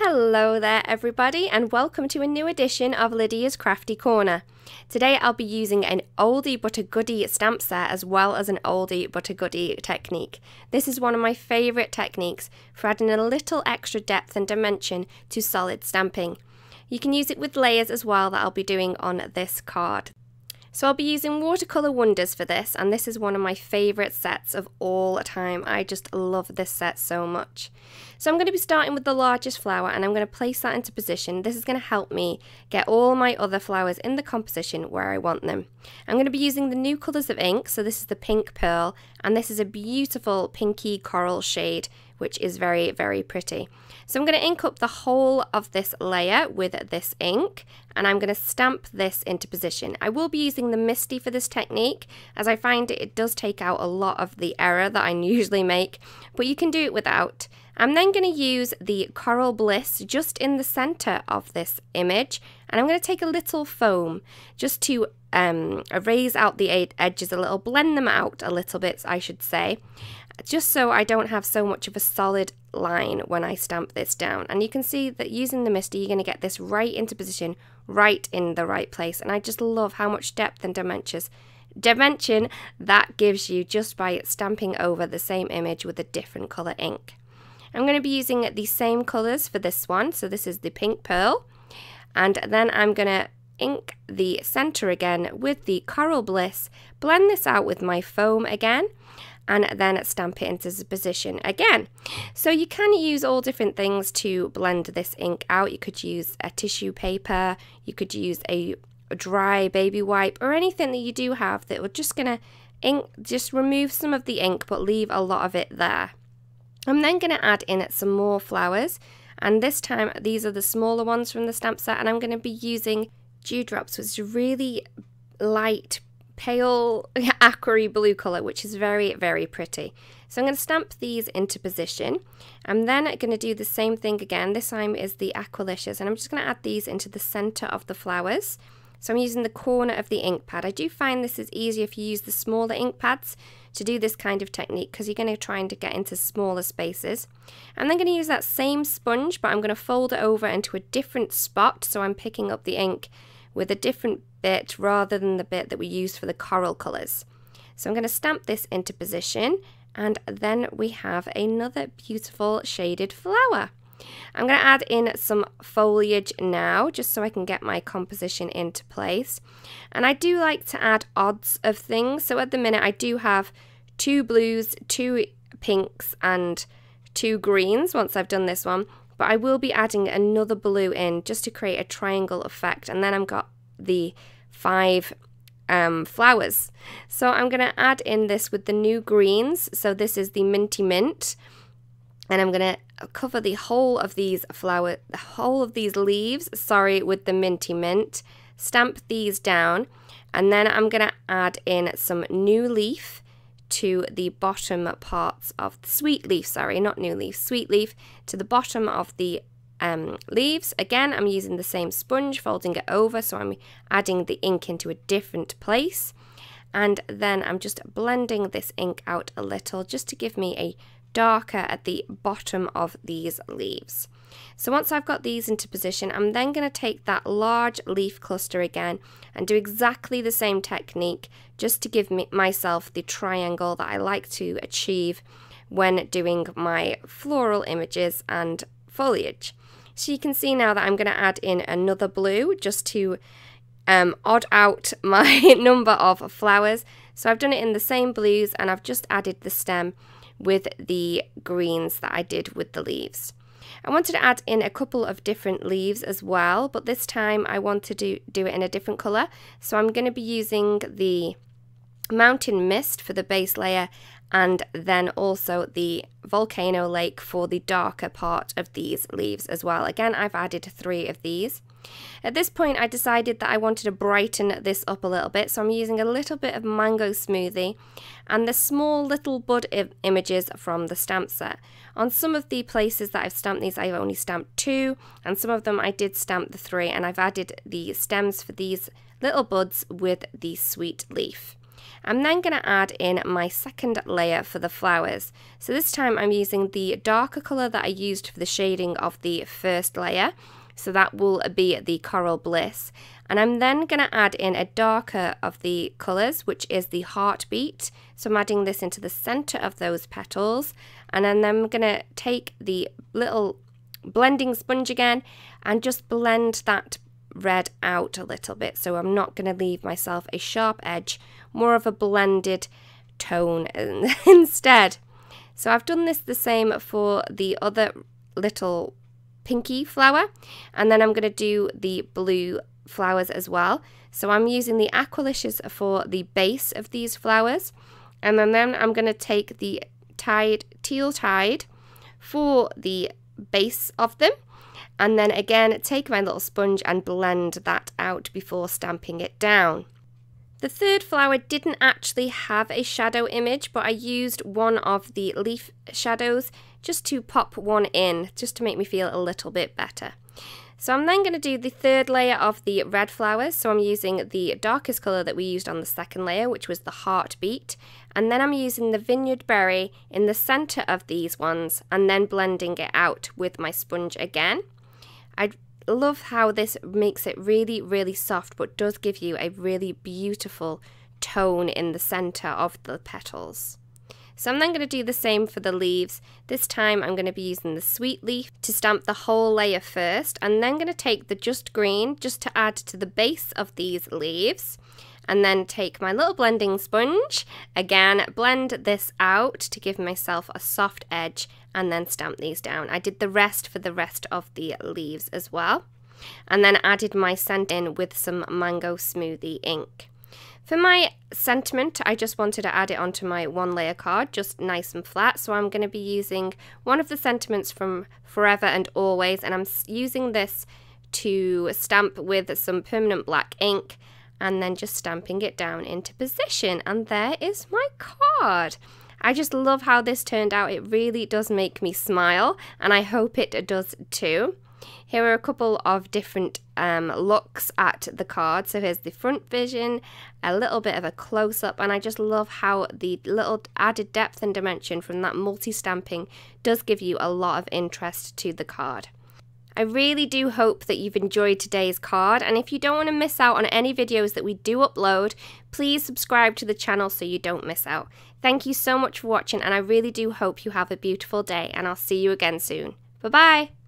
Hello there everybody, and welcome to a new edition of Lydia's Crafty Corner. Today I'll be using an oldie but a goodie stamp set as well as an oldie but a goodie technique. This is one of my favourite techniques for adding a little extra depth and dimension to solid stamping. You can use it with layers as well that I'll be doing on this card. So I'll be using Watercolor Wonders for this, and this is one of my favourite sets of all time. I just love this set so much. So I'm going to be starting with the largest flower, and I'm going to place that into position. This is going to help me get all my other flowers in the composition where I want them. I'm going to be using the new colours of ink, so this is the Pink Pearl, and this is a beautiful pinky coral shade, which is very, very pretty. So I'm going to ink up the whole of this layer with this ink, and I'm going to stamp this into position. I will be using the Misty for this technique, as I find it does take out a lot of the error that I usually make, but you can do it without. I'm then going to use the Coral Bliss just in the center of this image, and I'm going to take a little foam just to erase out the edges a little, blend them out a little bit, I should say, just so I don't have so much of a solid line when I stamp this down. And you can see that using the Misty, you're going to get this right into position, right in the right place, and I just love how much depth and dimension that gives you just by stamping over the same image with a different colour ink. I'm going to be using the same colours for this one, so this is the Pink Pearl, and then I'm going to ink the centre again with the Coral Bliss, blend this out with my foam again, and then stamp it into position again. So you can use all different things to blend this ink out. You could use a tissue paper, you could use a dry baby wipe, or anything that you do have that we're just going to just remove some of the ink but leave a lot of it there. I'm then going to add in some more flowers, and this time these are the smaller ones from the stamp set, and I'm going to be using Dewdrops, which is a really light pale aqua blue colour, which is very, very pretty. So I'm going to stamp these into position. I'm then going to do the same thing again. This time is the Aqualicious, and I'm just going to add these into the centre of the flowers. So I'm using the corner of the ink pad. I do find this is easier if you use the smaller ink pads to do this kind of technique, because you're going to try to get into smaller spaces. I'm then going to use that same sponge, but I'm going to fold it over into a different spot, so I'm picking up the ink with a different bit rather than the bit that we used for the coral colours. So I'm going to stamp this into position, and then we have another beautiful shaded flower. I'm going to add in some foliage now, just so I can get my composition into place. And I do like to add odds of things, so at the minute I do have 2 blues, 2 pinks and 2 greens once I've done this one. But I will be adding another blue in just to create a triangle effect, and then I've got the 5 flowers. So I'm going to add in this with the new greens. So this is the Minty Mint, and I'm going to cover the whole of these leaves, with the Minty Mint, stamp these down, and then I'm going to add in some new leaf to the bottom parts of the sweet leaf, sweet leaf to the bottom of the leaves. Again, I'm using the same sponge, folding it over, so I'm adding the ink into a different place, and then I'm just blending this ink out a little just to give me a darker at the bottom of these leaves. So once I've got these into position, I'm then going to take that large leaf cluster again and do exactly the same technique, just to give myself the triangle that I like to achieve when doing my floral images and foliage. So you can see now that I'm going to add in another blue just to odd out my number of flowers. So I've done it in the same blues, and I've just added the stem with the greens that I did with the leaves. I wanted to add in a couple of different leaves as well, but this time I want to do it in a different colour. So I'm going to be using the Mountain Mist for the base layer, and then also the Volcano Lake for the darker part of these leaves as well. Again, I've added 3 of these. At this point, I decided that I wanted to brighten this up a little bit, so I'm using a little bit of Mango Smoothie and the small little bud images from the stamp set. On some of the places that I've stamped these, I've only stamped 2, and some of them I did stamp the 3, and I've added the stems for these little buds with the sweet leaf. I'm then going to add in my second layer for the flowers. So this time I'm using the darker colour that I used for the shading of the first layer. So that will be the Coral Bliss. And I'm then going to add in a darker of the colours, which is the Heartbeat. So I'm adding this into the centre of those petals. And then I'm going to take the little blending sponge again and just blend that red out a little bit. So I'm not going to leave myself a sharp edge, more of a blended tone instead. So I've done this the same for the other little pinky flower, and then I'm going to do the blue flowers as well. So I'm using the Aqualicious for the base of these flowers, and then I'm going to take the teal tide for the base of them, and then again take my little sponge and blend that out before stamping it down. The third flower didn't actually have a shadow image, but I used one of the leaf shadows just to pop one in, just to make me feel a little bit better. So I'm then going to do the third layer of the red flowers. So I'm using the darkest colour that we used on the second layer, which was the Heartbeat. And then I'm using the Vineyard Berry in the centre of these ones, and then blending it out with my sponge again. I love how this makes it really, really soft, but does give you a really beautiful tone in the centre of the petals. So I'm then going to do the same for the leaves. This time I'm going to be using the Sweet Leaf to stamp the whole layer first, and then going to take the Just Green just to add to the base of these leaves, and then take my little blending sponge, again blend this out to give myself a soft edge, and then stamp these down. I did the rest for the rest of the leaves as well, and then added my scent in with some Mango Smoothie ink. For my sentiment, I just wanted to add it onto my one layer card, just nice and flat, so I'm going to be using one of the sentiments from Forever and Always, and I'm using this to stamp with some permanent black ink, and then just stamping it down into position, and there is my card. I just love how this turned out. It really does make me smile, and I hope it does too. Here are a couple of different looks at the card. So here's the front vision, a little bit of a close-up, and I just love how the little added depth and dimension from that multi-stamping does give you a lot of interest to the card. I really do hope that you've enjoyed today's card, and if you don't want to miss out on any videos that we do upload, please subscribe to the channel so you don't miss out. Thank you so much for watching, and I really do hope you have a beautiful day, and I'll see you again soon. Bye-bye!